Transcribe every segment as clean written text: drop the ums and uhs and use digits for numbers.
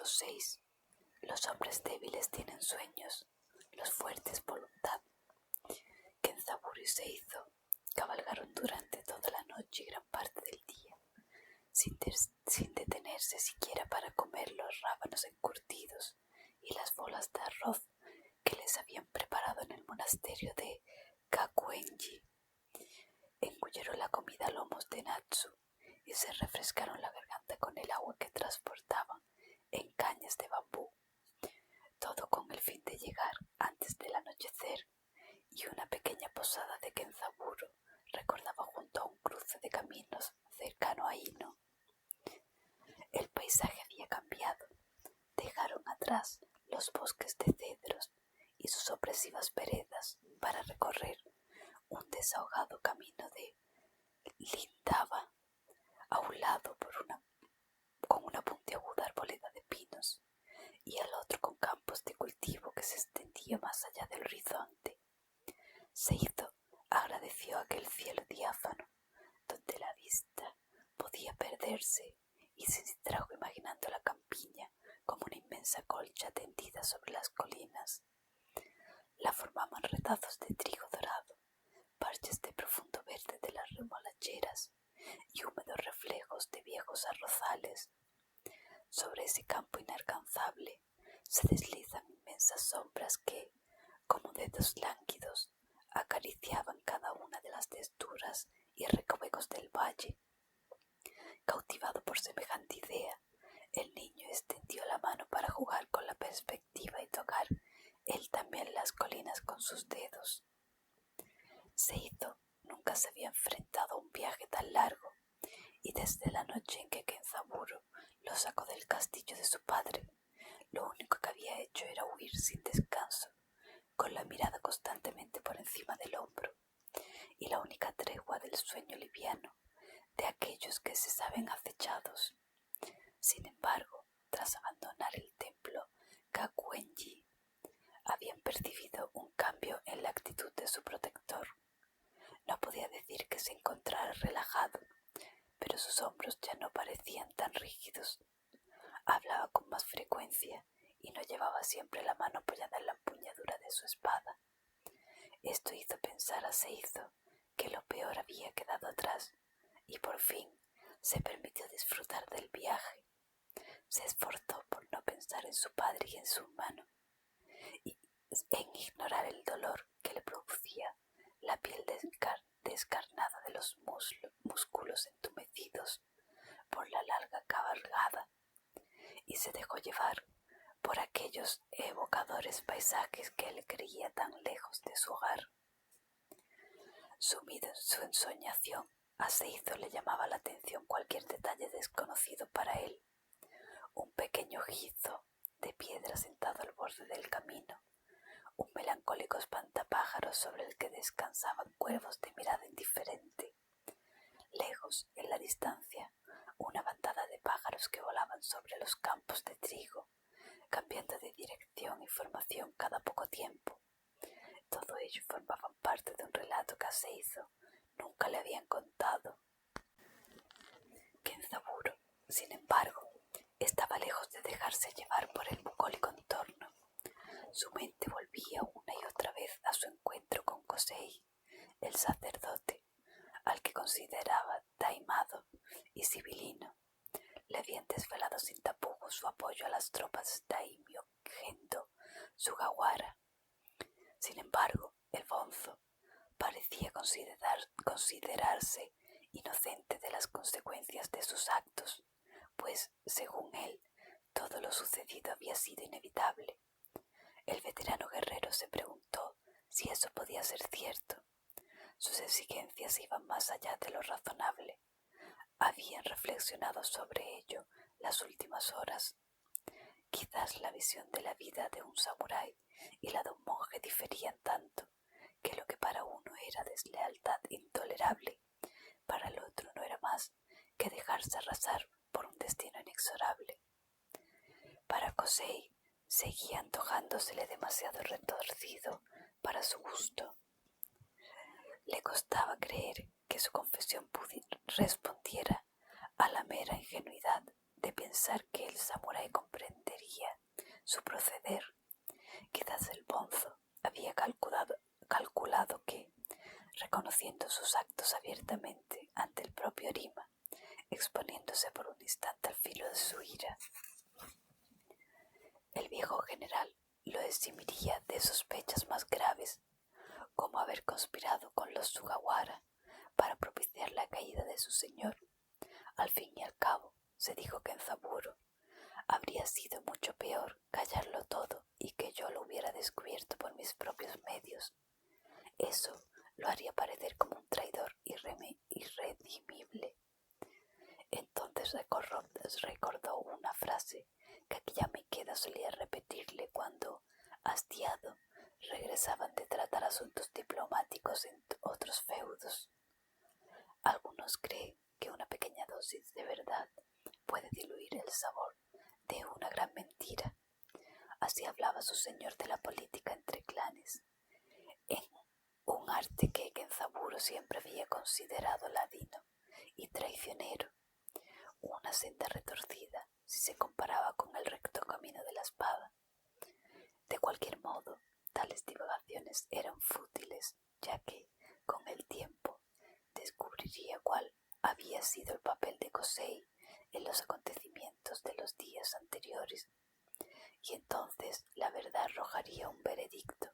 Capítulo 6. Los hombres débiles tienen sueños, los fuertes voluntad. Kenzaburo y Seizo cabalgaron durante toda la noche y gran parte del día, sin detenerse siquiera para comer los rábanos encurtidos y las bolas de arroz que les habían preparado en el monasterio de Kakuenji. Engullieron la comida a lomos de Natsu y se refrescaron la garganta con el agua que transportaban en cañas de bambú, todo con el fin de llegar antes del anochecer, y una pequeña posada de Kenzaburo recordaba junto a un cruce de caminos cercano a Ino. El paisaje había cambiado. Dejaron atrás los bosques de cedros y sus opresivas veredas para recorrer un desahogado camino de lindaba, a un lado con una puntiaguda arboleda de pinos y al otro con campos de cultivo que se extendía más allá del horizonte. Seizo agradeció aquel cielo diáfano donde la vista podía perderse y se distrajo imaginando la campiña como una inmensa colcha tendida sobre las colinas. La formaban retazos de trigo dorado, parches de profundo verde de las remolacheras y húmedos reflejos de viejos arrozales. Sobre ese campo inalcanzable se deslizan inmensas sombras que, como dedos lánguidos, acariciaban cada una de las texturas y recovecos del valle. Cautivado por semejante idea, el niño extendió la mano para jugar con la perspectiva y tocar él también las colinas con sus dedos. Seizo nunca se había enfrentado a un viaje tan largo, y desde la noche en que Kenzaburo lo sacó del castillo de su padre, lo único que había hecho era huir sin descanso, con la mirada constantemente por encima del hombro, y la única tregua del sueño liviano de aquellos que se saben acechados. Sin embargo, tras abandonar el templo Kakuenji, habían percibido un cambio en la actitud de su protector. No podía decir que se encontrara relajado, pero sus hombros ya no parecían tan rígidos. Hablaba con más frecuencia y no llevaba siempre la mano apoyada en la empuñadura de su espada. Esto hizo pensar a Seizo que lo peor había quedado atrás y por fin se permitió disfrutar del viaje. Se esforzó por no pensar en su padre y en su hermano, y en ignorar el dolor que le producía la piel descarnada de los músculos entumecidos por la larga cabalgada, y se dejó llevar por aquellos evocadores paisajes que él creía tan lejos de su hogar. Sumido en su ensoñación, a Seizo le llamaba la atención cualquier detalle desconocido para él. Un pequeño jizo de piedra sentado al borde del camino, un melancólico espantapájaros sobre el que descansaban cuervos de mirada indiferente. Lejos, en la distancia, una bandada de pájaros que volaban sobre los campos de trigo, cambiando de dirección y formación cada poco tiempo. Todo ello formaban parte de un relato que a Seizo nunca le habían contado. Kenzaburo, sin embargo, estaba lejos de dejarse llevar por el bucólico entorno. Su mente volvía una y otra vez a su encuentro con Kosei, el sacerdote, al que consideraba taimado y sibilino. Le habían desvelado sin tapujos su apoyo a las tropas daimyo Gendo Sugawara. Sin embargo, el bonzo parecía considerarse inocente de las consecuencias de sus actos, pues, según él, todo lo sucedido había sido inevitable. El veterano guerrero se preguntó si eso podía ser cierto. Sus exigencias iban más allá de lo razonable. Habían reflexionado sobre ello las últimas horas. Quizás la visión de la vida de un samurái y la de un monje diferían tanto que lo que para uno era deslealtad intolerable, para el otro no era más que dejarse arrasar por un destino inexorable. Para Kosei seguía antojándosele demasiado retorcido para su gusto. Le costaba creer que su confesión respondiera a la mera ingenuidad de pensar que el samurái comprendería su proceder. Quizás el bonzo había calculado que, reconociendo sus actos abiertamente ante el propio Arima, exponiéndose por un instante al filo de su ira, el viejo general lo eximiría de sospechas más graves, como haber conspirado con los Sugawara para propiciar la caída de su señor. Al fin y al cabo, se dijo que en Zaburo habría sido mucho peor callarlo todo y que yo lo hubiera descubierto por mis propios medios. Eso lo haría parecer como un traidor irredimible. Entonces recordó una frase que aquella Maqueda solía repetirle cuando, hastiado, regresaban de tratar asuntos diplomáticos en otros feudos. Algunos creen que una pequeña dosis de verdad puede diluir el sabor de una gran mentira. Así hablaba su señor de la política entre clanes, en un arte que Kenzaburo siempre había considerado ladino y traicionero, una senda retorcida si se comparaba con el recto camino de la espada. De cualquier modo, tales divagaciones eran fútiles, ya que, con el tiempo, descubriría cuál había sido el papel de Kosei en los acontecimientos de los días anteriores, y entonces la verdad arrojaría un veredicto.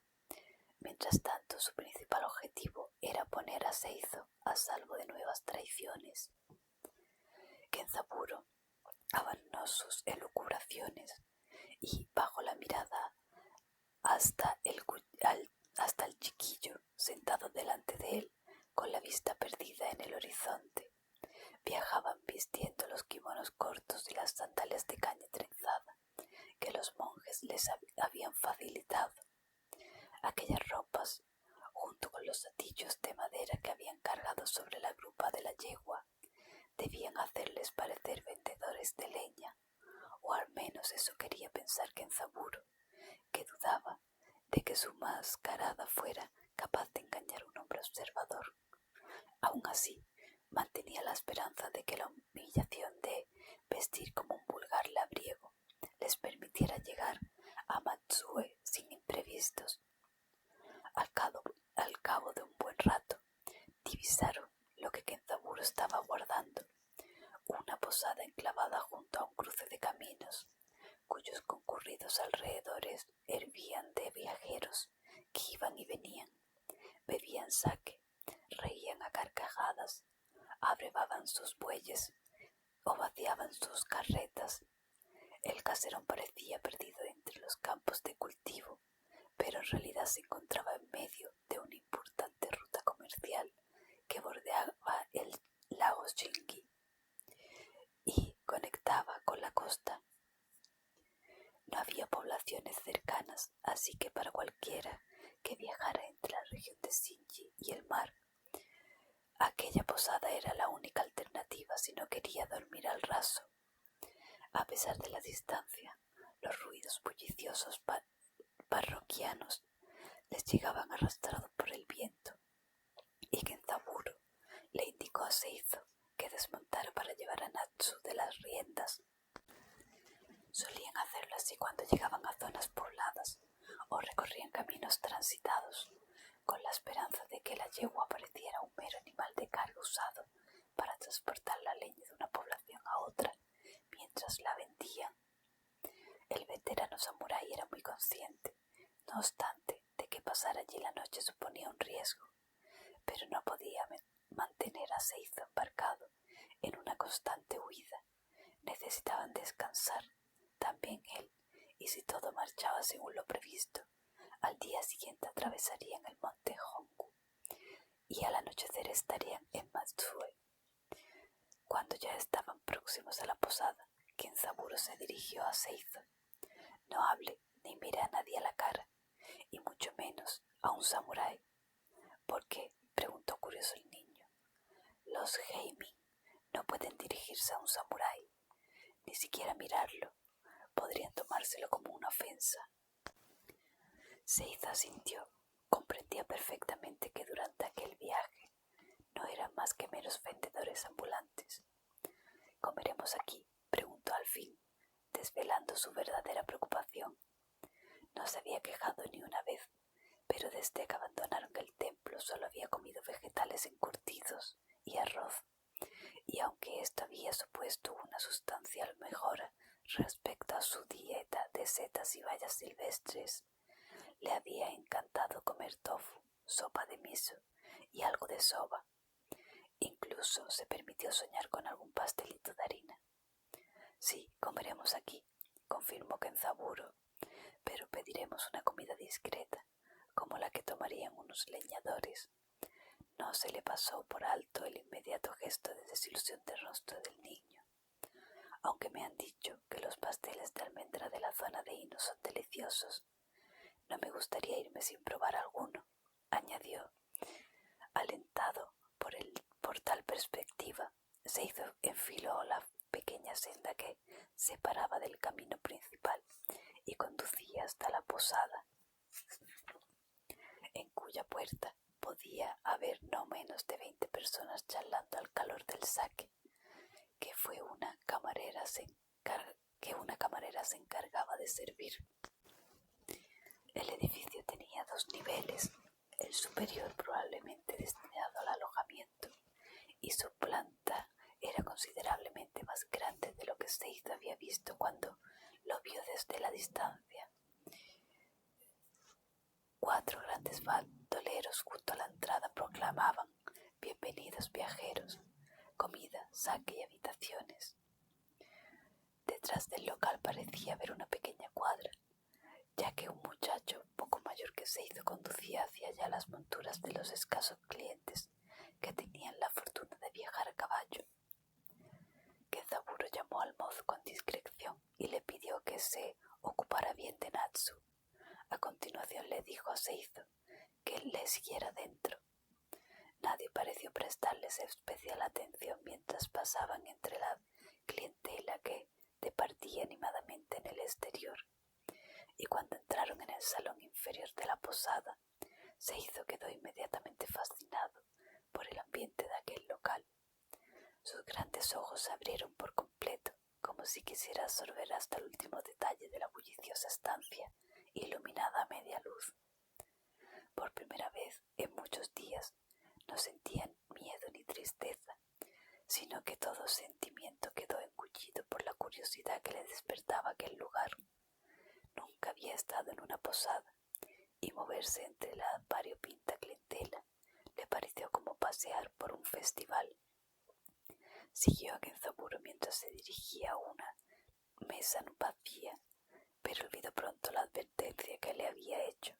Mientras tanto, su principal objetivo era poner a Seizo a salvo de nuevas traiciones. Kenzaburo abandonó sus elucubraciones y, bajo la mirada hasta el chiquillo sentado delante de él, con la vista perdida en el horizonte, viajaban vistiendo los kimonos cortos y las sandalias de caña trenzada que los monjes les habían facilitado. Aquellas ropas, junto con los atillos de madera que habían cargado sobre la grupa de la yegua, debían hacerles parecer vendedores de leña, o al menos eso quería pensar Kenzaburo, que dudaba de que su mascarada fuera capaz de engañar a un hombre observador. Aún así, mantenía la esperanza de que la humillación de vestir como un vulgar labriego les permitiera llegar a Matsue sin imprevistos. Al cabo de un buen rato, divisaron lo que Kenzaburo estaba guardando, una posada enclavada junto a un cruce de caminos, cuyos concurridos alrededores hervían de viajeros que iban y venían, bebían sake, reían a carcajadas, abrevaban sus bueyes o vaciaban sus carretas. El caserón parecía perdido entre los campos de cultivo, pero en realidad se encontraba en medio de una importante ruta comercial que bordeaba el lago Shingi y conectaba con la costa. No había poblaciones cercanas, así que para cualquiera que viajara entre la región de Shinji y el mar, aquella posada era la única alternativa si no quería dormir al raso. A pesar de la distancia, los ruidos bulliciosos parroquianos les llegaban arrastrados por el viento, y Kenzaburo le indicó a Seizo que desmontara para llevar a Natsu de las riendas. Solían hacerlo así cuando llegaban a zonas pobladas o recorrían caminos transitados, con la esperanza de que la yegua pareciera un mero animal de carga usado para transportar la leña de una población a otra mientras la vendían. El veterano samurái era muy consciente, no obstante, de que pasar allí la noche suponía un riesgo, pero no podía mantener a Seizo embarcado en una constante huida. Necesitaban descansar, también él, y si todo marchaba según lo previsto, al día siguiente atravesarían el monte Hongu y al anochecer estarían en Matsue. Cuando ya estaban próximos a la posada, Kenzaburo se dirigió a Seizo. No hable ni mire a nadie a la cara, y mucho menos a un samurái. ¿Por qué?, preguntó curioso el niño. Los heimin no pueden dirigirse a un samurái, ni siquiera mirarlo. Podrían tomárselo como una ofensa. Seizo asintió. Comprendía perfectamente que durante aquel viaje no eran más que meros vendedores ambulantes. ¿Comeremos aquí?, preguntó al fin, desvelando su verdadera preocupación. No se había quejado ni una vez, pero desde que abandonaron el templo solo había comido vegetales encurtidos y arroz, y aunque esto había supuesto una sustancial mejora respecto a su dieta de setas y bayas silvestres, le había encantado comer tofu, sopa de miso y algo de soba. Incluso se permitió soñar con algún pastelito de harina. Sí, comeremos aquí, confirmó Kenzaburo, pero pediremos una comida discreta, como la que tomarían unos leñadores. No se le pasó por alto el inmediato gesto de desilusión del rostro del niño. Aunque me han dicho que los pasteles de almendra de la zona de Hino son deliciosos, no me gustaría irme sin probar alguno, añadió. Alentado por tal perspectiva, enfiló la pequeña senda que separaba del camino principal y conducía hasta la posada, en cuya puerta podía haber no menos de 20 personas charlando al calor del sake, que una camarera se encargaba de servir. El edificio tenía 2 niveles, el superior probablemente destinado al alojamiento, y su planta era considerablemente más grande de lo que Seizo había visto cuando lo vio desde la distancia. 4 grandes bandoleros junto a la entrada proclamaban: «Bienvenidos viajeros, comida, sake y habitaciones». Detrás del local parecía haber una pequeña cuadra, ya que un muchacho poco mayor que Seizo conducía hacia allá las monturas de los escasos clientes que tenían la fortuna de viajar a caballo. Kenzaburo llamó al mozo con discreción y le pidió que se ocupara bien de Natsu. A continuación le dijo a Seizo que le siguiera dentro. Nadie pareció prestarles especial atención mientras pasaban entre la clientela que departía animadamente en el exterior. Y cuando entraron en el salón inferior de la posada, Seizo quedó inmediatamente fascinado por el ambiente de aquel local. Sus grandes ojos se abrieron por completo, como si quisiera absorber hasta el último detalle de la bulliciosa estancia, iluminada a media luz. Por primera vez en muchos días no sentían miedo ni tristeza, sino que todo sentimiento quedó engullido por la curiosidad que le despertaba aquel lugar. Nunca había estado en una posada, y moverse entre la variopinta clientela le pareció como pasear por un festival. Siguió a Kenzaburo mientras se dirigía a una mesa vacía, pero olvidó pronto la advertencia que le había hecho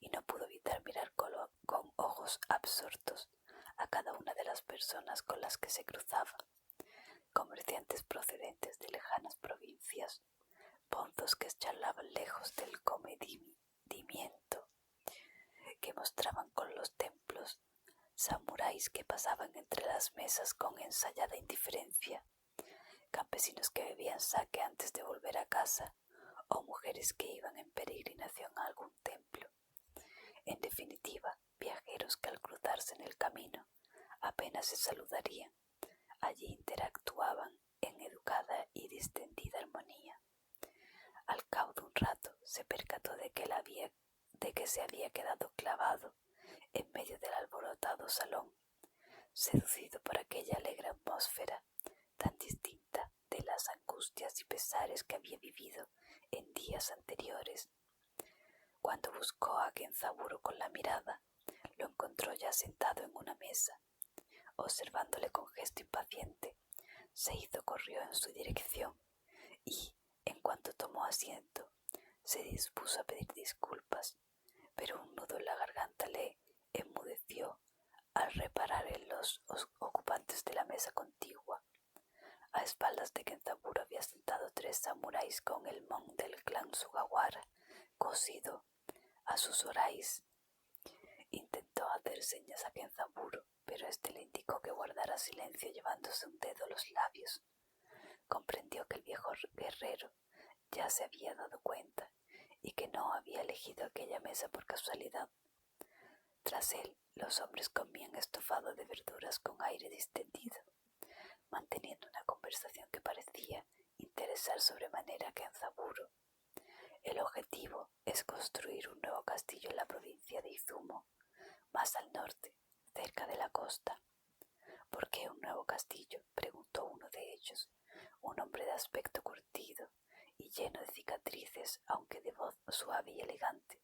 y no pudo evitar mirar con ojos absortos a cada una de las personas con las que se cruzaba. Comerciantes procedentes de lejanas provincias, bonzos que charlaban lejos del comedimiento, que mostraban con los templos, samuráis que pasaban entre las mesas con ensayada indiferencia, campesinos que bebían sake antes de volver a casa, o mujeres que iban en peregrinación a algún templo. En definitiva, viajeros que al cruzarse en el camino apenas se saludarían. Allí interactuaban en educada y distendida armonía. Al cabo de un rato se percató de que se había quedado clavado en medio del alborotado salón, seducido por aquella alegre atmósfera tan distinta de las angustias y pesares que había vivido en días anteriores. Cuando buscó a Kenzaburo con la mirada, lo encontró ya sentado en una mesa. Observándole con gesto impaciente, Seizo corrió en su dirección y, en cuanto tomó asiento, se dispuso a pedir disculpas, pero un nudo en la garganta le enmudeció al reparar en los ocupantes de la mesa contigua. A espaldas de Kenzaburo había sentado 3 samuráis con el mon del clan Sugawara cosido a sus orais. Intentó hacer señas a Kenzaburo, pero éste le indicó que guardara silencio llevándose un dedo a los labios. Comprendió que el viejo guerrero ya se había dado cuenta y que no había elegido aquella mesa por casualidad. Tras él, los hombres comían estofado de verduras con aire distendido, manteniendo una conversación que parecía interesar sobremanera a Kenzaburo. El objetivo es construir un nuevo castillo en la provincia de Izumo, más al norte, cerca de la costa. ¿Por qué un nuevo castillo?, preguntó uno de ellos, un hombre de aspecto curtido y lleno de cicatrices, aunque de voz suave y elegante.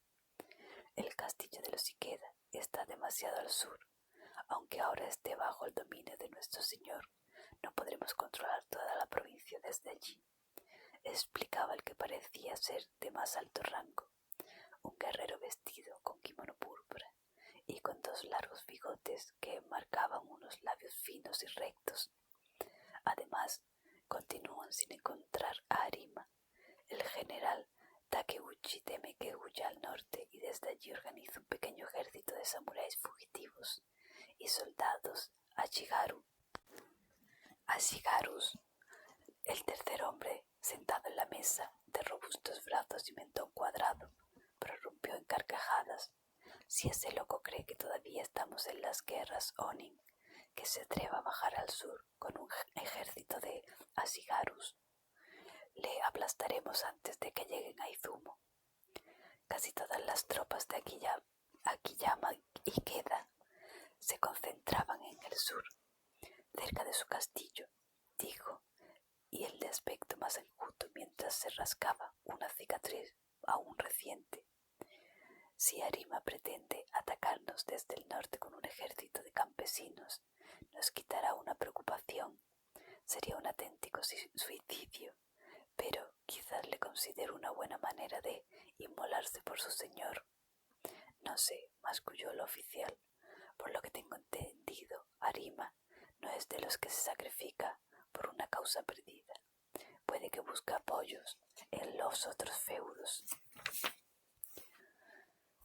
El castillo de los Ikeda está demasiado al sur. Aunque ahora esté bajo el dominio de nuestro señor, no podremos controlar toda la provincia desde allí, explicaba el que parecía ser de más alto rango, un guerrero vestido con kimono púrpura y con 2 largos bigotes que marcaban unos labios finos y rectos. Además, continúan sin encontrar a Arima. El general Takeuchi teme que huya al norte y desde allí organiza un pequeño ejército de samuráis fugitivos y soldados Ashigarus. El tercer hombre, sentado en la mesa, de robustos brazos y mentón cuadrado, prorrumpió en carcajadas. Si ese loco cree que todavía estamos en las guerras Onin, que se atreva a bajar al sur con un ejército de Ashigarus. Le aplastaremos antes de que lleguen a Izumo. Casi todas las tropas de Akiyama Ikeda se concentraban en el sur, cerca de su castillo, dijo, y el de aspecto más enjuto mientras se rascaba una cicatriz aún reciente. Si Arima pretende atacarnos desde el norte con un ejército de campesinos, nos quitará una preocupación. Sería un auténtico suicidio, pero quizás le considere una buena manera de inmolarse por su señor. No sé, masculló el oficial. Por lo que tengo entendido, Arima no es de los que se sacrifica por una causa perdida. Puede que busque apoyos en los otros feudos.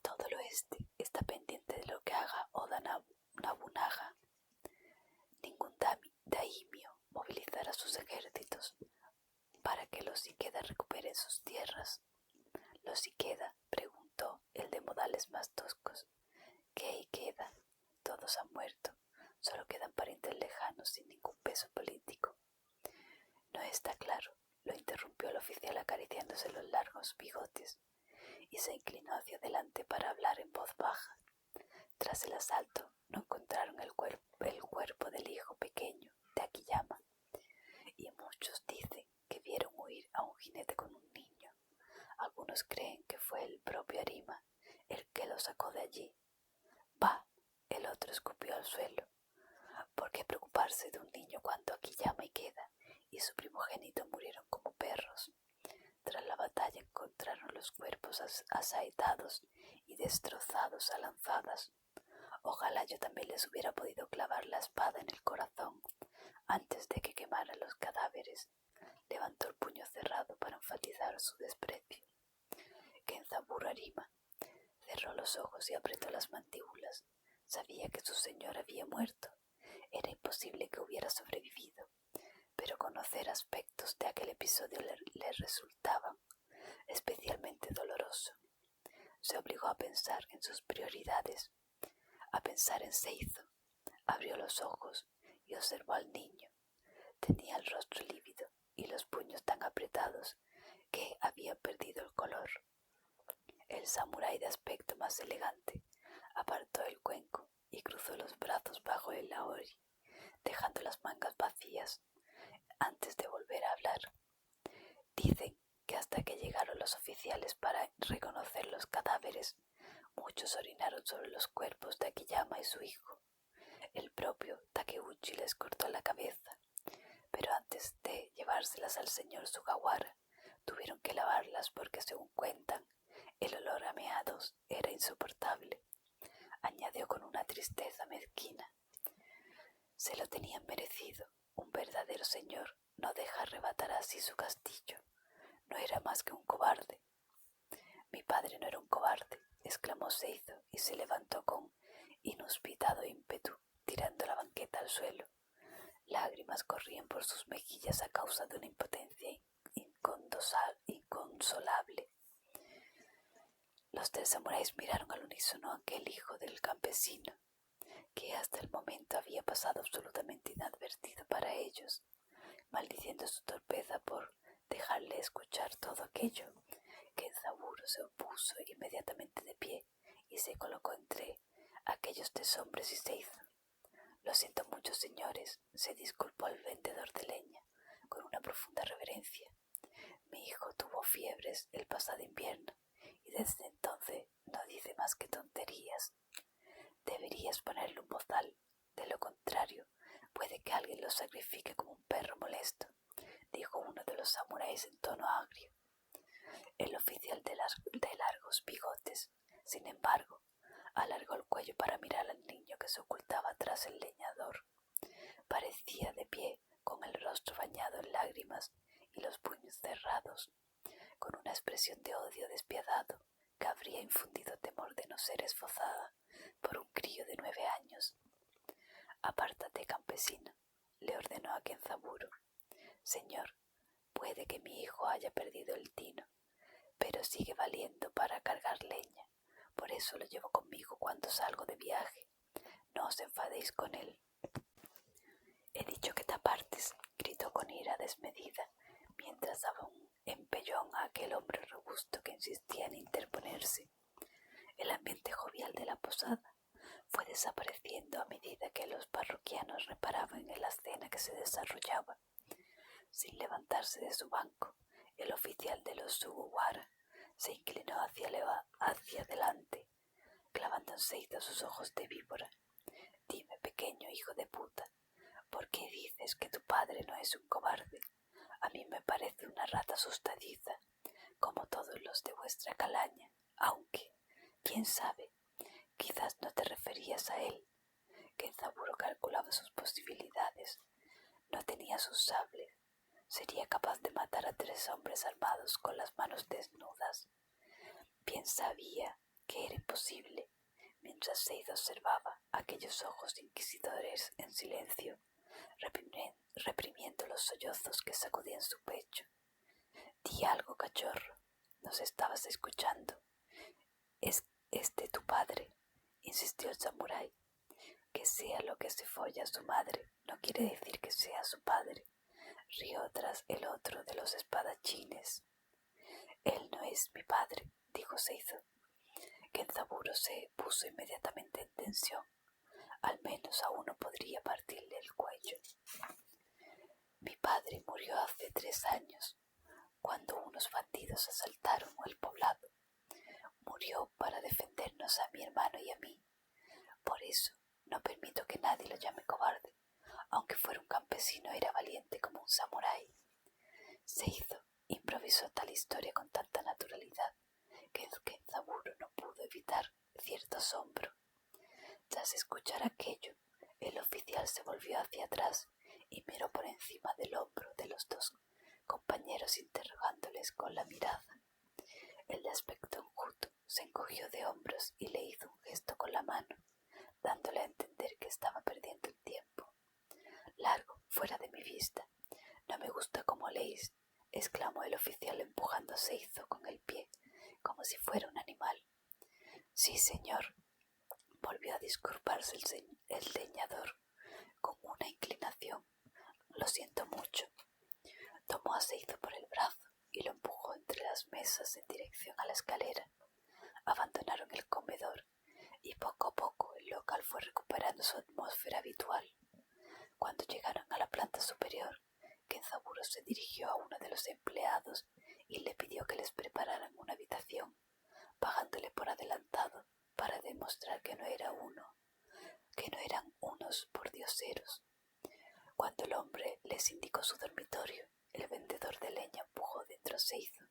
Todo el oeste está pendiente de lo que haga Oda Nobunaga. Ningún daimio movilizará sus ejércitos para que los Ikeda recuperen sus tierras. ¿Los Ikeda?, preguntó el de modales más toscos. ¿Qué Ikeda? Todos han muerto. Solo quedan parientes lejanos sin ningún peso político. No está claro, lo interrumpió el oficial acariciándose los largos bigotes, y se inclinó hacia adelante para hablar en voz baja. Tras el asalto, no encontraron el cuerpo del hijo pequeño de Akiyama, y muchos dicen que vieron huir a un jinete con un niño. Algunos creen que fue el propio Arima el que lo sacó de allí. ¡Bah! El otro escupió al suelo. ¿Por qué preocuparse de un niño cuando Akiyama Ikeda y su primogénito murieron como perros? Tras la batalla encontraron los cuerpos asaetados y destrozados a lanzadas. Ojalá yo también les hubiera podido clavar la espada en el corazón antes de que quemaran los cadáveres. Levantó el puño cerrado para enfatizar su desprecio. Kenzaburo Arima cerró los ojos y apretó las mandíbulas. Sabía que su señor había muerto. Era imposible que hubiera sobrevivido, pero conocer aspectos de aquel episodio le resultaba especialmente doloroso. Se obligó a pensar en sus prioridades, a pensar en Seizo. Abrió los ojos y observó al niño. Tenía el rostro lívido y los puños tan apretados que había perdido el color. El samurái de aspecto más elegante apartó el cuenco y cruzó los brazos bajo el aori, dejando las mangas vacías antes de volver a hablar. Dicen que hasta que llegaron los oficiales para reconocer los cadáveres, muchos orinaron sobre los cuerpos de Akiyama y su hijo. El propio Takeuchi les cortó la cabeza, pero antes de llevárselas al señor Sugawara, tuvieron que lavarlas porque, según cuentan, el olor a meados era insoportable. Añadió con una tristeza mezquina. Se lo tenían merecido. Un verdadero señor no deja arrebatar así su castillo. No era más que un cobarde. Mi padre no era un cobarde, exclamó Seizo y se levantó con inusitado ímpetu, tirando la banqueta al suelo. Lágrimas corrían por sus mejillas a causa de una impotencia inconsolable. Los 3 samuráis miraron al unísono a aquel hijo del campesino, que hasta el momento había pasado absolutamente inadvertido para ellos, maldiciendo su torpeza por dejarle escuchar todo aquello. Kenzaburo se puso inmediatamente de pie y se colocó entre aquellos 3 hombres y se hizo. «Lo siento mucho, señores», se disculpó el vendedor de leña con una profunda reverencia. «Mi hijo tuvo fiebres el pasado invierno y desde entonces no dice más que tonterías. Deberías ponerle un bozal, de lo contrario puede que alguien lo sacrifique como un perro molesto», dijo uno de los samuráis en tono agrio. El oficial de largos bigotes, sin embargo, alargó el cuello para mirar al niño que se ocultaba tras el leñador. Parecía de pie, con el rostro bañado en lágrimas y los puños cerrados, con una expresión de odio despiadado que habría infundido temor de no ser esbozada por un crío de 9 años. «Apártate, campesino», le ordenó a Kenzaburo. «Señor, puede que mi hijo haya perdido el tino, pero sigue valiendo para cargar leña. Por eso lo llevo conmigo cuando salgo de viaje. No os enfadéis con él». «He dicho que te apartes», gritó con ira desmedida, mientras daba un empellón a aquel hombre robusto que insistía en interponerse. El ambiente jovial de la posada fue desapareciendo a medida que los parroquianos reparaban en la escena que se desarrollaba. Sin levantarse de su banco, el oficial de los Sugawara se inclinó hacia adelante, clavando en Seizo sus ojos de víbora. «Dime, pequeño hijo de puta, ¿por qué dices que tu padre no es un cobarde? A mí me parece una rata asustadiza, como todos los de vuestra calaña, aunque, quién sabe, quizás no te referías a él». Kenzaburo calculaba sus posibilidades. No tenía sus sables. Sería capaz de matar a 3 hombres armados con las manos desnudas. Bien sabía que era imposible, mientras Seizo observaba aquellos ojos inquisidores en silencio, reprimiendo los sollozos que sacudían su pecho. «Di algo, cachorro. ¿Nos estabas escuchando?» «¿Es este tu padre?», insistió el samurái. «Que sea lo que se folla a su madre no quiere decir que sea su padre», rió tras el otro de los espadachines. «Él no es mi padre», dijo Seizo. Kenzaburo se puso inmediatamente en tensión. Al menos a uno podría partirle el cuello. «Mi padre murió hace 3 años, cuando unos bandidos asaltaron el poblado. Murió para defendernos a mi hermano y a mí. Por eso no permito que nadie lo llame cobarde. Aunque fuera un campesino, era valiente como un samurái». Seizo improvisó tal historia con tanta naturalidad que Kenzaburo no pudo evitar cierto asombro. Tras escuchar aquello, el oficial se volvió hacia atrás y miró por encima del hombro de los 2 compañeros, interrogándoles con la mirada. El de aspecto enjuto se encogió de hombros y le hizo un gesto con la mano, dándole a entender que estaba perdiendo el tiempo. «Largo, fuera de mi vista. No me gusta cómo leéis», exclamó el oficial empujando a Seizo con el pie, como si fuera un animal. «Sí, señor», volvió a disculparse el leñador con una inclinación. «Lo siento mucho». Tomó a Seizo por el brazo y lo empujó entre las mesas en dirección a la escalera. Abandonaron el comedor y poco a poco el local fue recuperando su atmósfera habitual. Cuando llegaron a la planta superior, Kenzaburo se dirigió a uno de los empleados y le pidió que les prepararan una habitación, pagándole por adelantado para demostrar que no eran unos pordioseros. Cuando el hombre les indicó su dormitorio, el vendedor de leña empujó dentro a Seizo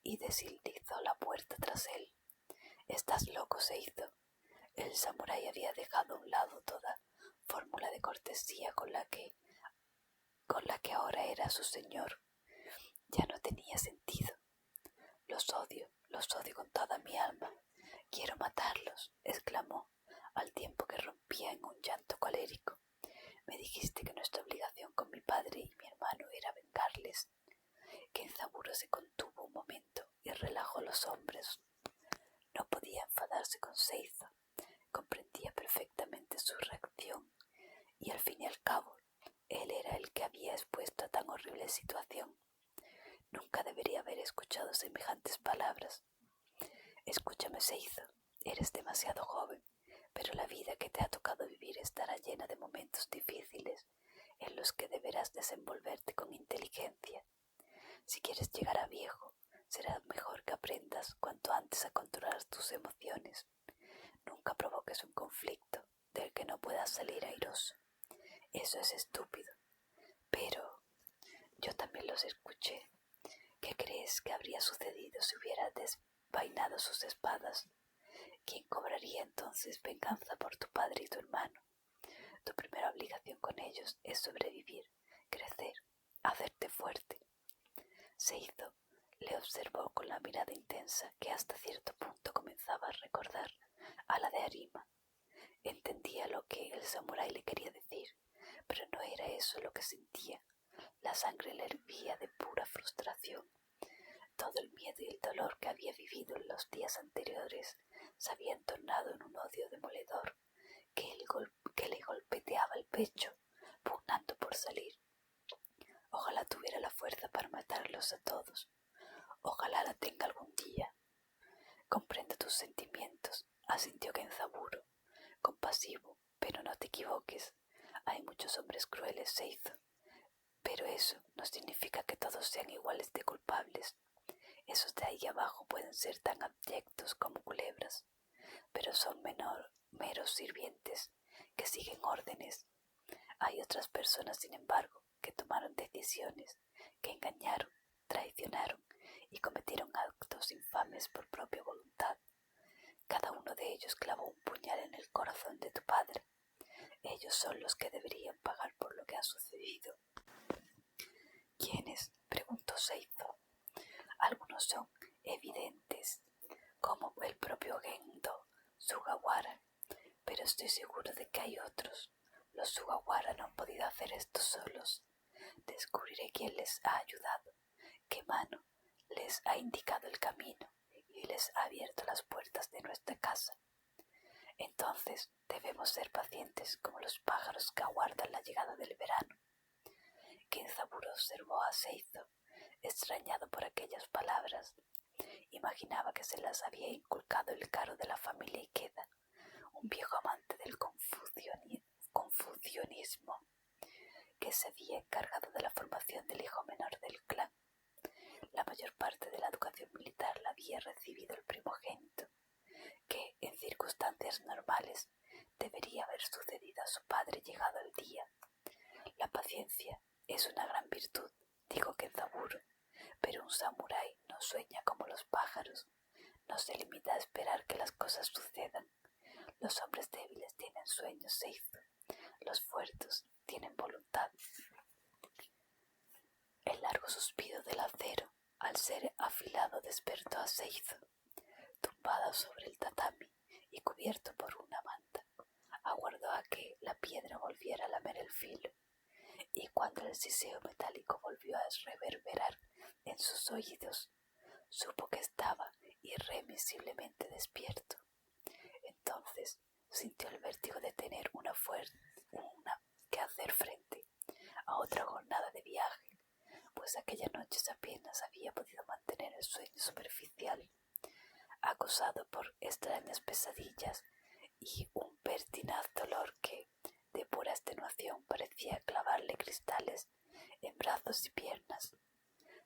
y deslizó la puerta tras él. «¿Estás loco, Seizo?» El samurái había dejado a un lado toda fórmula de cortesía con la que ahora era su señor. Ya no tenía sentido. Los odio con toda mi alma. Quiero matarlos», exclamó, al tiempo que rompía en un llanto colérico. «Me dijiste que nuestra obligación con mi padre y mi hermano era vengarles». Kenzaburo se contuvo un momento y relajó los hombros. No podía enfadarse con Seizo. Comprendía perfectamente su reacción y al fin y al cabo él era el que había expuesto a tan horrible situación. Nunca debería haber escuchado semejantes palabras. Escúchame, Seizo, eres demasiado joven, pero la vida que te ha tocado vivir estará llena de momentos difíciles en los que deberás desenvolverte con inteligencia. Si quieres llegar a viejo, será mejor que aprendas cuanto antes a controlar tus emociones. Nunca provoques un conflicto del que no puedas salir airoso. Eso es estúpido. Pero yo también los escuché. ¿Qué crees que habría sucedido si hubiera desvainado sus espadas? ¿Quién cobraría entonces venganza por tu padre y tu hermano? Tu primera obligación con ellos es sobrevivir, crecer, hacerte fuerte. Seizo le observó con la mirada intensa que hasta cierto punto comenzaba a recordar a la de Arima. Entendía lo que el samurái le quería decir, pero no era eso lo que sentía. La sangre le hervía de pura frustración. Todo el miedo y el dolor que había vivido en los días anteriores se habían tornado en un odio demoledor que le golpeteaba el pecho, pugnando por salir. Ojalá tuviera la fuerza para matarlos a todos. Ojalá la tenga algún día. Comprendo tus sentimientos, asintió Kenzaburo, compasivo, pero no te equivoques. Hay muchos hombres crueles, Seizo, pero eso no significa que todos sean iguales de culpables. Esos de ahí abajo pueden ser tan abyectos como culebras, pero son meros sirvientes que siguen órdenes. Hay otras personas, sin embargo, que tomaron decisiones, que engañaron, traicionaron y cometieron actos infames por propia voluntad. Cada uno de ellos clavó un puñal en el corazón de tu padre. Ellos son los que deberían pagar por lo que ha sucedido. ¿Quiénes?, preguntó Seizo. Algunos son evidentes, como el propio Gendo Sugawara, pero estoy seguro de que hay otros. Los Sugawara no han podido hacer esto solos. Descubriré quién les ha ayudado, qué mano les ha indicado el camino y les ha abierto las puertas de nuestra casa. Entonces debemos ser pacientes como los pájaros que aguardan la llegada del verano. Kenzaburo observó a Seizo, extrañado por aquellas palabras. Imaginaba que se las había inculcado el Karo de la familia Ikeda, un viejo amante del confucianismo, que se había encargado de la formación del hijo menor del clan. La mayor parte de la educación militar la había recibido el primogénito, que, en circunstancias normales, debería haber sucedido a su padre llegado el día. La paciencia es una gran virtud, dijo Kenzaburo, pero un samurái no sueña como los pájaros, no se limita a esperar que las cosas sucedan. Los hombres débiles tienen sueños, Seizo. Los fuertes tienen voluntad. El largo suspiro del acero, al ser afilado, despertó a Seizo, tumbado sobre el tatami y cubierto por una manta. Aguardó a que la piedra volviera a lamer el filo, y cuando el siseo metálico volvió a reverberar en sus oídos, supo que estaba irremisiblemente despierto. Entonces sintió el vértigo de tener que hacer frente a otra jornada de viaje, pues aquella noche apenas había podido mantener el sueño superficial, acosado por extrañas pesadillas y un pertinaz dolor que, de pura extenuación, parecía clavarle cristales en brazos y piernas.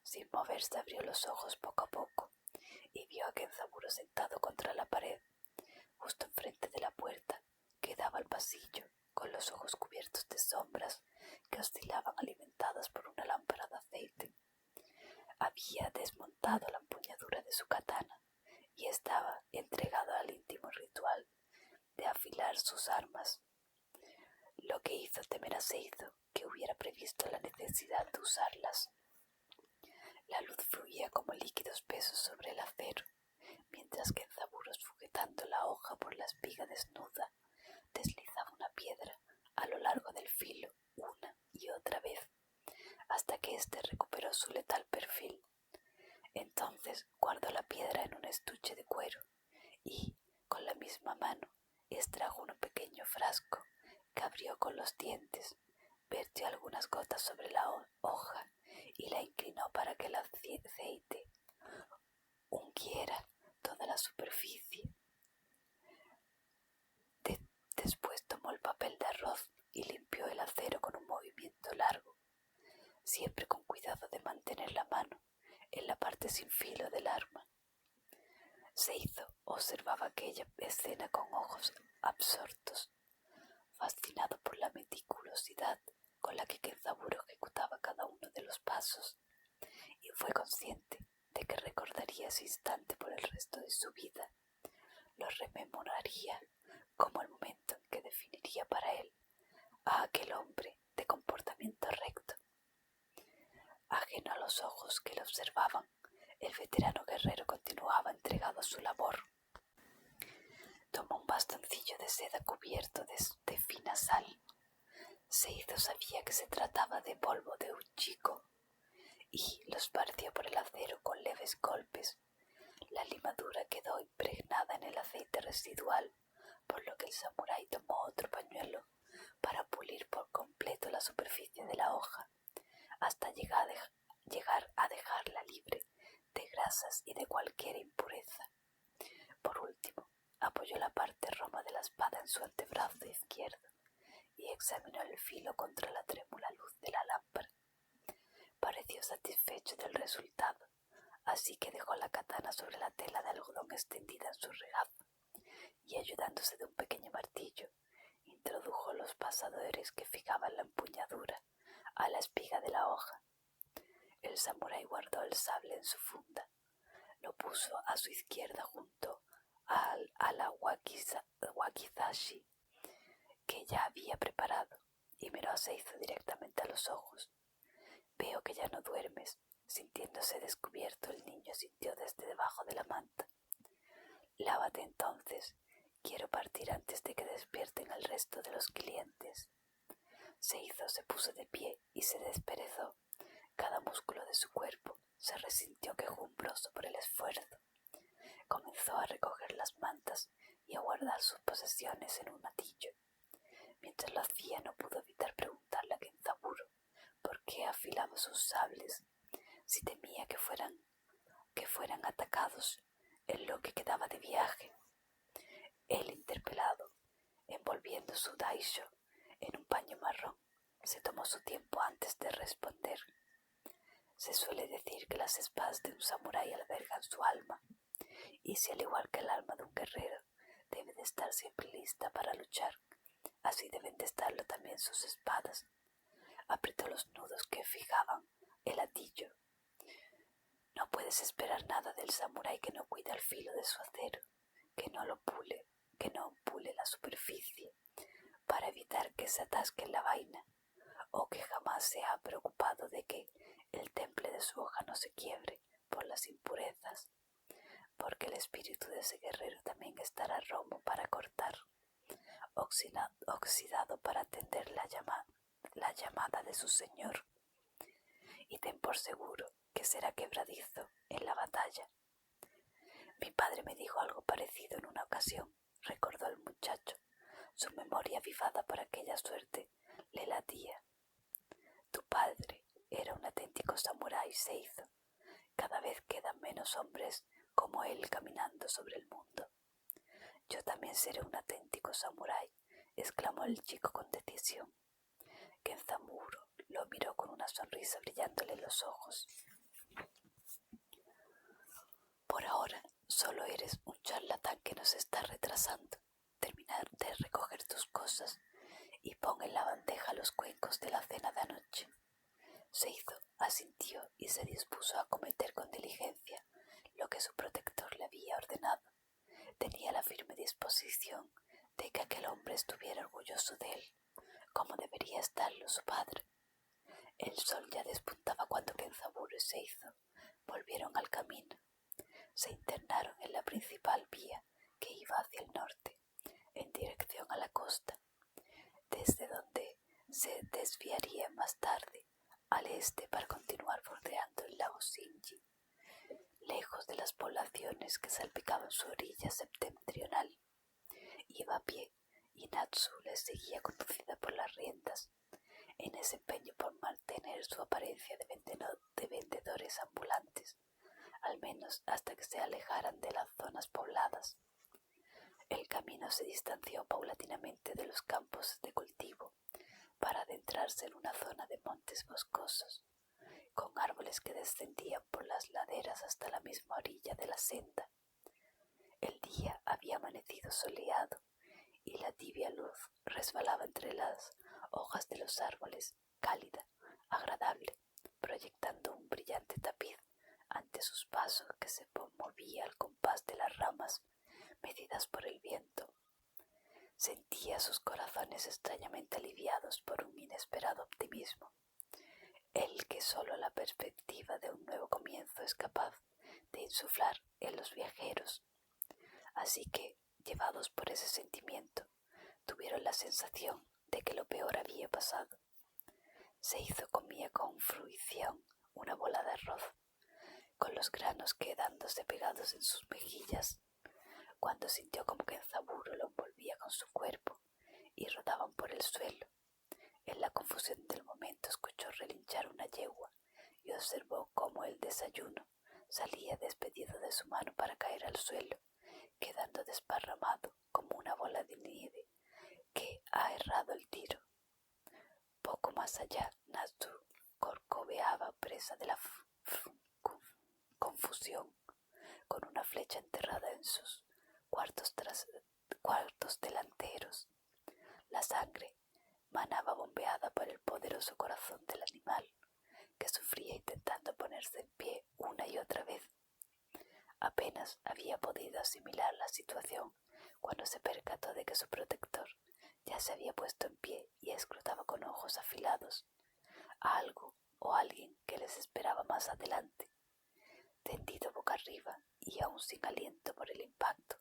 Sin moverse abrió los ojos poco a poco y vio a Kenzaburo sentado contra la pared, justo enfrente de la puerta que daba al pasillo, con los ojos cubiertos de sombras que oscilaban alimentadas por una lámpara de aceite. Había desmontado la empuñadura de su katana y estaba entregado al íntimo ritual de afilar sus armas, lo que hizo temer a Seizo que hubiera previsto la necesidad de usarlas. La luz fluía como líquido espeso sobre el acero, mientras que Kenzaburo, sujetando la hoja por la espiga desnuda, deslizaba una piedra a lo largo del filo una y otra vez, hasta que éste recuperó su letal perfil. Entonces guardó la piedra en un estuche de cuero y, con la misma mano, extrajo un pequeño frasco que abrió con los dientes, vertió algunas gotas sobre la hoja parte sin filo del arma. Seizo observaba aquella escena con ojos absortos, fascinado por la meticulosidad con la que Kenzaburo ejecutaba cada uno de los pasos, y fue consciente de que recordaría ese instante por el resto de su vida. Lo rememoraría como el momento en que definiría para él a aquel hombre de comportamiento recto. Ajeno a los ojos que le observaban, el veterano guerrero continuaba entregado a su labor. Tomó un bastoncillo de seda cubierto de fina sal. Seizo sabía que se trataba de polvo de uchiko y lo esparció por el acero con leves golpes. La limadura quedó impregnada en el aceite residual, por lo que el samurái tomó otro pañuelo para pulir por completo la superficie de la hoja, hasta llegar a dejarla libre de grasas y de cualquier impureza. Por último, apoyó la parte roma de la espada en su antebrazo izquierdo y examinó el filo contra la trémula luz de la lámpara. Pareció satisfecho del resultado, así que dejó la katana sobre la tela de algodón extendida en su regazo y, ayudándose de un pequeño martillo, introdujo los pasadores que fijaban la empuñadura a la espiga de la hoja. El samurái guardó el sable en su funda, lo puso a su izquierda junto a la wakizashi que ya había preparado y miró a Seizo directamente a los ojos. «Veo que ya no duermes». Sintiéndose descubierto, el niño sintió desde debajo de la manta. «Lávate entonces. Quiero partir antes de que despierten el resto de los clientes». Seizo se puso de pie y se desperezó. Cada músculo de su cuerpo se resintió quejumbroso por el esfuerzo. Comenzó a recoger las mantas y a guardar sus posesiones en un atillo. Mientras lo hacía, no pudo evitar preguntarle a Kenzaburo por qué afilaba sus sables, si temía que fueran atacados en lo que quedaba de viaje. El interpelado, envolviendo su daisho en un paño marrón, se tomó su tiempo antes de responder. Se suele decir que las espadas de un samurái albergan su alma, y si al igual que el alma de un guerrero debe de estar siempre lista para luchar, así deben de estarlo también sus espadas. Apretó los nudos que fijaban el atillo. No puedes esperar nada del samurái que no cuida el filo de su acero, que no pule la superficie para evitar que se atasque en la vaina, o que jamás se ha preocupado de que el temple de su hoja no se quiebre por las impurezas, porque el espíritu de ese guerrero también estará romo para cortar, oxidado para atender la llamada de su señor, y ten por seguro que será quebradizo en la batalla. Mi padre me dijo algo parecido en una ocasión, recordó el muchacho. Su memoria, avivada por aquella suerte, le latía. Tu padre era un auténtico samurái, Seizo. Cada vez quedan menos hombres como él caminando sobre el mundo. Yo también seré un auténtico samurái, exclamó el chico con decisión. Kenzaburo lo miró con una sonrisa brillándole en los ojos. Por ahora, solo eres un charlatán que nos está retrasando. Terminar de recoger tus cosas y pon en la bandeja los cuencos de la cena de anoche. Seizo asintió y se dispuso a acometer con diligencia lo que su protector le había ordenado. Tenía la firme disposición de que aquel hombre estuviera orgulloso de él, como debería estarlo su padre. El sol ya despuntaba cuando Kenzaburo y Seizo volvieron al camino. Se internaron en la principal vía que iba hacia el norte, en dirección a la costa, desde donde se desviaría más tarde al este para continuar bordeando el lago Shinji, lejos de las poblaciones que salpicaban su orilla septentrional. Iba a pie y Natsu le seguía conducida por las riendas, en ese empeño por mantener su apariencia de vendedores ambulantes, al menos hasta que se alejaran de las zonas pobladas. El camino se distanció paulatinamente de los campos de cultivo para adentrarse en una zona de montes boscosos con árboles que descendían por las laderas hasta la misma orilla de la senda. El día había amanecido soleado y la tibia luz resbalaba entre las hojas de los árboles, cálida, agradable, proyectando un brillante tapiz ante sus pasos que se movía al compás de las ramas medidas por el viento. Sentía sus corazones extrañamente aliviados por un inesperado optimismo, el que solo la perspectiva de un nuevo comienzo es capaz de insuflar en los viajeros. Así que, llevados por ese sentimiento, tuvieron la sensación de que lo peor había pasado. Seizo comía con fruición una bola de arroz, con los granos quedándose pegados en sus mejillas, cuando sintió como que Kenzaburo lo envolvía con su cuerpo y rodaban por el suelo. En la confusión del momento escuchó relinchar una yegua y observó cómo el desayuno salía despedido de su mano para caer al suelo, quedando desparramado como una bola de nieve que ha errado el tiro. Poco más allá, Natsu corcoveaba presa de la confusión, con una flecha enterrada en sus cuartos delanteros. La sangre manaba bombeada por el poderoso corazón del animal, que sufría intentando ponerse en pie una y otra vez. Apenas había podido asimilar la situación cuando se percató de que su protector ya se había puesto en pie y escrutaba con ojos afilados a algo o alguien que les esperaba más adelante. Tendido boca arriba y aún sin aliento por el impacto,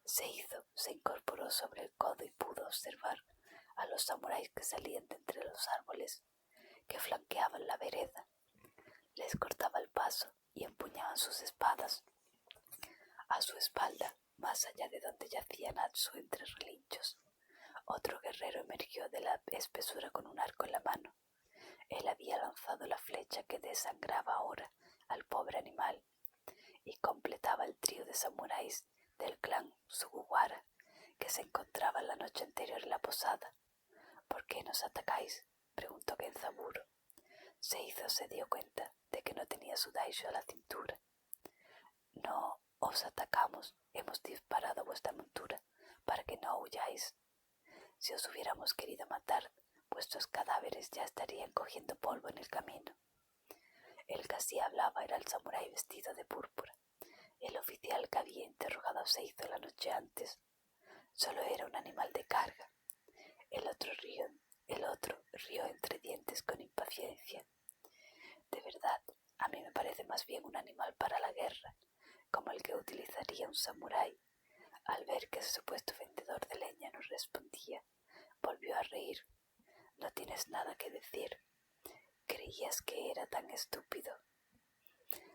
Seizo se incorporó sobre el codo y pudo observar a los samuráis que salían de entre los árboles que flanqueaban la vereda. Les cortaba el paso y empuñaban sus espadas. A su espalda, más allá de donde yacía Natsu entre relinchos, otro guerrero emergió de la espesura con un arco en la mano. Él había lanzado la flecha que desangraba ahora al pobre animal y completaba el trío de samuráis del clan Sugawara que se encontraba la noche anterior en la posada. —¿Por qué nos atacáis? —preguntó Kenzaburo. Seizo se dio cuenta de que no tenía su daisho a la cintura. —No os atacamos, hemos disparado a vuestra montura para que no huyáis. Si os hubiéramos querido matar, vuestros cadáveres ya estarían cogiendo polvo en el camino. El que así hablaba era el samurái vestido de púrpura, el oficial que había interrogado a Seizo la noche antes. Solo era un animal de carga. El otro rió entre dientes con impaciencia. —De verdad, a mí me parece más bien un animal para la guerra, como el que utilizaría un samurái. Al ver que ese supuesto vendedor de leña no respondía, volvió a reír. —No tienes nada que decir. ¿Creías que era tan estúpido?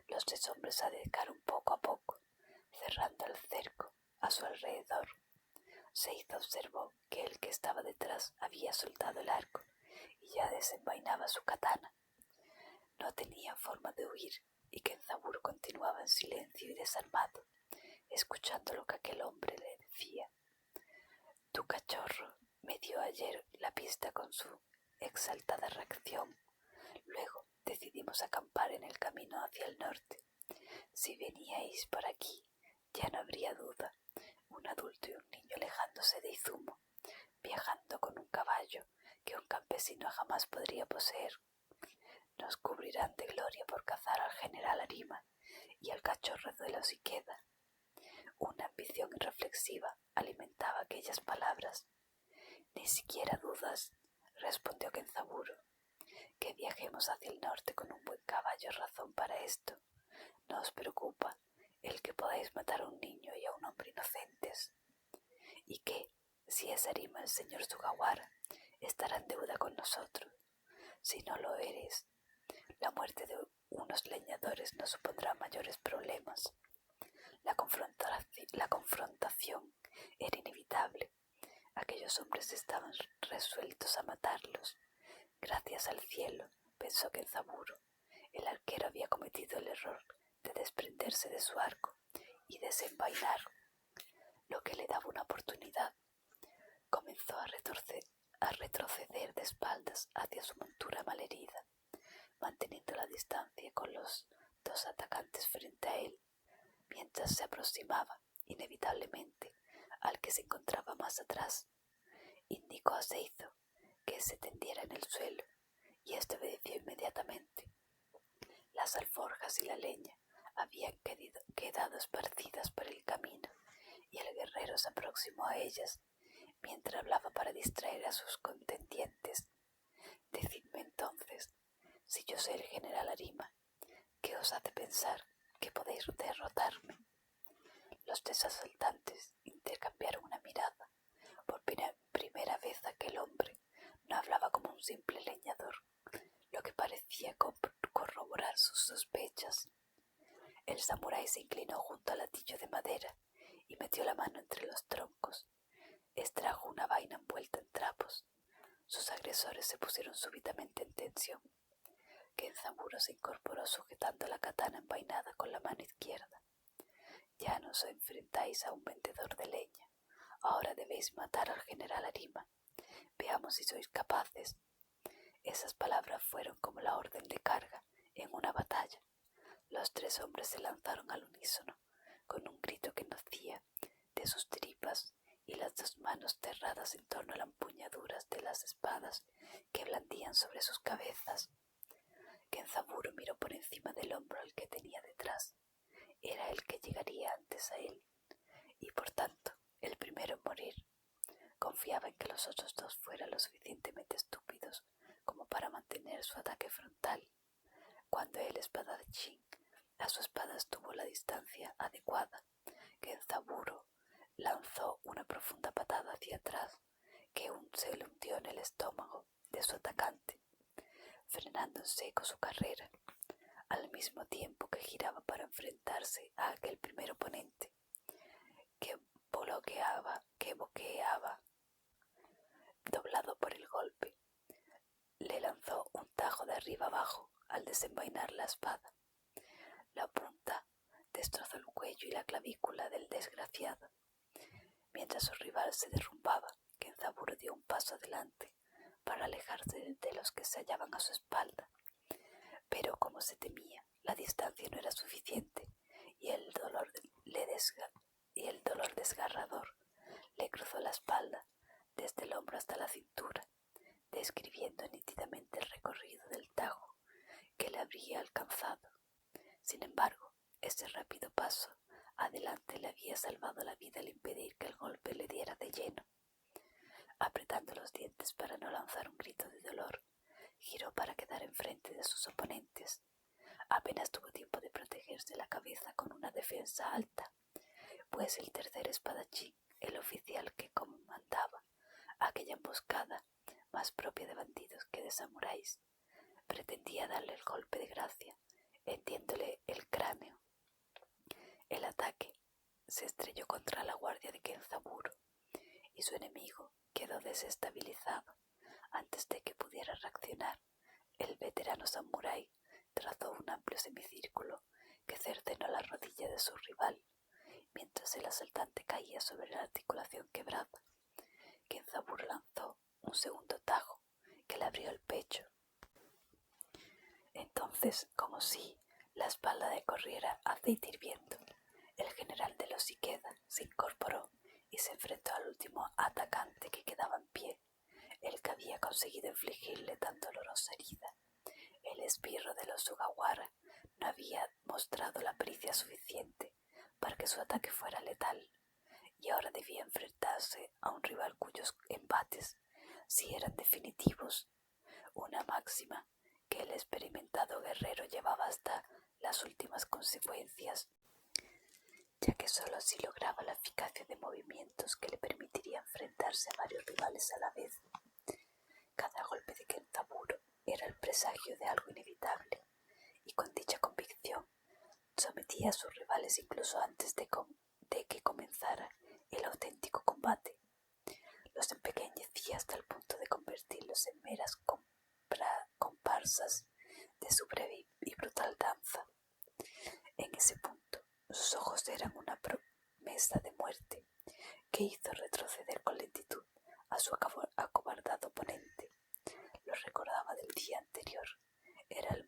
Los 3 hombres se acercaron poco a poco, cerrando el cerco a su alrededor. Seizo observó que el que estaba detrás había soltado el arco y ya desenvainaba su katana. No tenía forma de huir y Kenzaburo continuaba en silencio y desarmado, escuchando lo que aquel hombre le decía. —Tu cachorro me dio ayer la pista con su exaltada reacción. Luego decidimos acampar en el camino hacia el norte. Si veníais por aquí, ya no habría duda. Un adulto y un niño alejándose de Izumo, viajando con un caballo que un campesino jamás podría poseer. Nos cubrirán de gloria por cazar al general Arima y al cachorro de los Ikeda. Una ambición irreflexiva alimentaba aquellas palabras. —Ni siquiera dudas —respondió Kenzaburo—, que viajemos hacia el norte con un buen caballo es razón para esto. No os preocupa el que podáis matar a un niño y a un hombre inocentes. Y que, si es Arima el señor Sugawara, estará en deuda con nosotros. Si no lo eres, la muerte de unos leñadores no supondrá mayores problemas. La confrontación era inevitable. Aquellos hombres estaban resueltos a matarlos. Gracias al cielo, pensó Kenzaburo, el arquero había cometido el error de desprenderse de su arco y desenvainar, lo que le daba una oportunidad. Comenzó a retroceder de espaldas hacia su montura malherida. manteniendo la distancia con los dos atacantes frente a él, mientras se aproximaba inevitablemente al que se encontraba más atrás. Indicó a Seizo que se tendiera en el suelo y éste obedeció inmediatamente. Las alforjas y la leña habían quedado esparcidas por el camino y el guerrero se aproximó a ellas mientras hablaba para distraer a sus contendientes. Decidme entonces, si yo soy el general Arima, ¿qué os hace pensar que podéis derrotarme? Los tres asaltantes intercambiaron una mirada. Por primera vez aquel hombre no hablaba como un simple leñador, lo que parecía corroborar sus sospechas. El samurái se inclinó junto al hatillo de madera y metió la mano entre los troncos. Extrajo una vaina envuelta en trapos. Sus agresores se pusieron súbitamente en tensión. Kenzaburo se incorporó sujetando la katana envainada con la mano izquierda. Ya no os enfrentáis a un vendedor de leña. Ahora debéis matar al general Arima. Veamos si sois capaces. Esas palabras fueron como la orden de carga en una batalla. Los tres hombres se lanzaron al unísono, con un grito que nacía de sus tripas y las dos manos cerradas en torno a las empuñaduras de las espadas que blandían sobre sus cabezas. Kenzaburo miró por encima del hombro al que tenía detrás. Era el que llegaría antes a él, y por tanto, el primero en morir. Confiaba en que los otros dos fueran lo suficientemente estúpidos como para mantener su ataque frontal. Cuando el espadachín a su espada estuvo la distancia adecuada, Kenzaburo lanzó una profunda patada hacia atrás que se le hundió en el estómago de su atacante, frenando en seco su carrera, al mismo tiempo que giraba para enfrentarse a aquel primer oponente que boqueaba, doblado por el golpe. Le lanzó un tajo de arriba abajo al desenvainar la espada. La punta destrozó el cuello y la clavícula del desgraciado. Mientras su rival se derrumbaba, Kenzaburo dio un paso adelante para alejarse de los que se hallaban a su espalda. Pero, como se temía, la distancia no era suficiente y el dolor desgarrador le cruzó la espalda desde el hombro hasta la cintura, describiendo nítidamente el recorrido del tajo que le habría alcanzado. Sin embargo, ese rápido paso adelante le había salvado la vida al impedir que el golpe le diera de lleno. Apretando los dientes para no lanzar un grito de dolor, giró para quedar enfrente de sus oponentes. Apenas tuvo tiempo de protegerse la cabeza con una defensa alta, pues el tercer espadachín, el oficial que comandaba aquella emboscada, más propia de bandidos que de samuráis, pretendía darle el golpe de gracia, hendiéndole el cráneo. El ataque se estrelló contra la guardia de Kenzaburo y su enemigo quedó desestabilizado. Antes de que pudiera reaccionar, el veterano samurái trazó un amplio semicírculo que cercenó la rodilla de su rival, mientras el asaltante caía sobre la articulación quebrada. Kenzaburo lanzó un segundo tajo que le abrió el pecho. Entonces, como si la espalda le corriera aceite hirviendo, el general de los Ikeda se incorporó y se enfrentó al último atacante que quedaba en pie, el que había conseguido infligirle tan dolorosa herida. El esbirro de los Sugawara no había mostrado la pericia suficiente para que su ataque fuera letal, y ahora debía enfrentarse a un rival cuyos embates, si eran definitivos, una máxima que el experimentado guerrero llevaba hasta las últimas consecuencias, ya que solo así lograba la eficacia de movimientos que le permitiría enfrentarse a varios rivales a la vez. Cada golpe de Kenzaburo era el presagio de algo inevitable, y con dicha convicción sometía a sus rivales incluso antes de que comenzara el auténtico combate. Los empequeñecía hasta el punto de convertirlos en meras comparsas de su breve y brutal danza. En ese punto, sus ojos eran una promesa de muerte que hizo retroceder con lentitud a su acobardado oponente. Lo recordaba del día anterior. Era el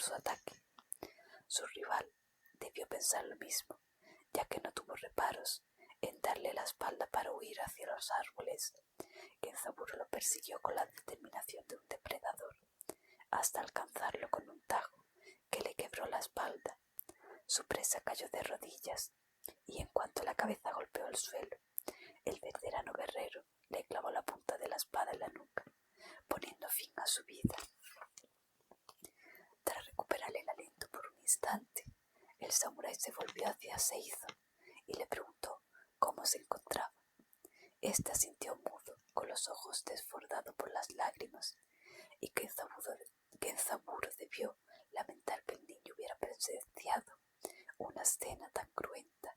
su ataque. Su rival debió pensar lo mismo, ya que no tuvo reparos en darle la espalda para huir hacia los árboles. Kenzaburo lo persiguió con la determinación de un depredador, hasta alcanzarlo con un tajo que le quebró la espalda. Su presa cayó de rodillas, y en cuanto la cabeza golpeó el suelo, el veterano guerrero le clavó la punta de la espada en la nuca, poniendo fin a su vida. Tras recuperar el aliento por un instante, el samurái se volvió hacia Seizo y le preguntó cómo se encontraba. Éste asintió mudo, con los ojos desbordados por las lágrimas, y Kenzaburo debió lamentar que el niño hubiera presenciado una escena tan cruenta.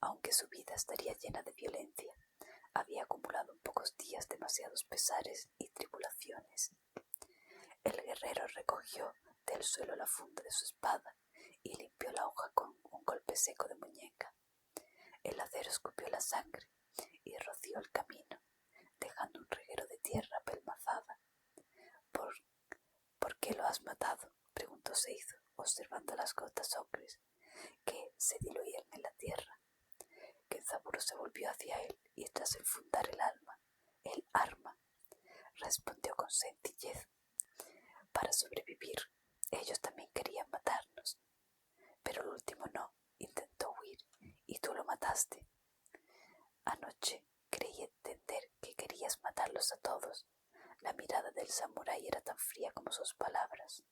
Aunque su vida estaría llena de violencia, había acumulado en pocos días demasiados pesares y tribulaciones. El guerrero recogió del suelo la funda de su espada y limpió la hoja con un golpe seco de muñeca. El acero escupió la sangre y roció el camino, dejando un reguero de tierra apelmazada. ¿Por qué lo has matado?, preguntó Seizo, observando las gotas ocres que se diluían en la tierra. Kenzaburo se volvió hacia él y tras enfundar el arma, respondió con sencillez: para sobrevivir, ellos también querían matarnos. Pero el último no, intentó huir, y tú lo mataste. Anoche creí entender que querías matarlos a todos. La mirada del samurái era tan fría como sus palabras.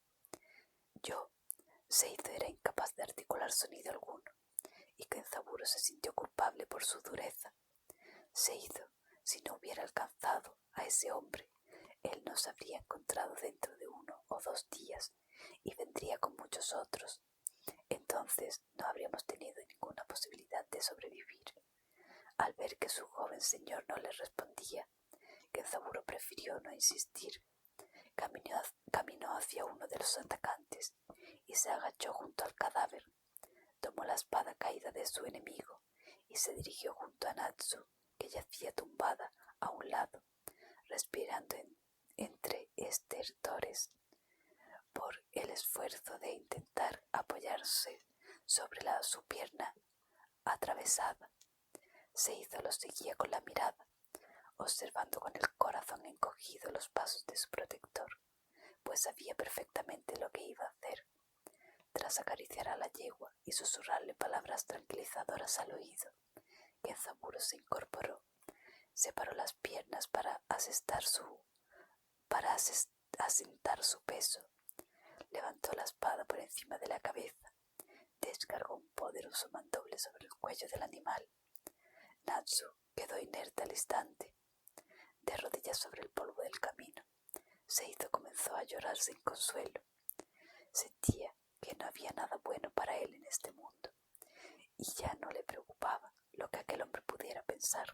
Seizo era incapaz de articular sonido alguno, y Kenzaburo se sintió culpable por su dureza. Seizo, si no hubiera alcanzado a ese hombre, él nos habría encontrado dentro de 1 o 2 días y vendría con muchos otros. Entonces no habríamos tenido ninguna posibilidad de sobrevivir. Al ver que su joven señor no le respondía, Kenzaburo prefirió no insistir. Caminó hacia uno de los atacantes y se agachó junto al cadáver. Tomó la espada caída de su enemigo y se dirigió junto a Natsu, que yacía tumbada a un lado, respirando entre estertores por el esfuerzo de intentar apoyarse sobre su pierna atravesada. Seizo lo seguía con la mirada, observando con el corazón encogido los pasos de su protector, pues sabía perfectamente lo que iba a hacer. Tras acariciar a la yegua y susurrarle palabras tranquilizadoras al oído, Kenzaburo se incorporó, separó las piernas para asentar su peso, levantó la espada por encima de la cabeza, descargó un poderoso mandoble sobre el cuello del animal. Natsu quedó inerte al instante, de rodillas sobre el polvo del camino. Seizo comenzó a llorar sin consuelo. Sentía que no había nada bueno para él en este mundo, y ya no le preocupaba lo que aquel hombre pudiera pensar.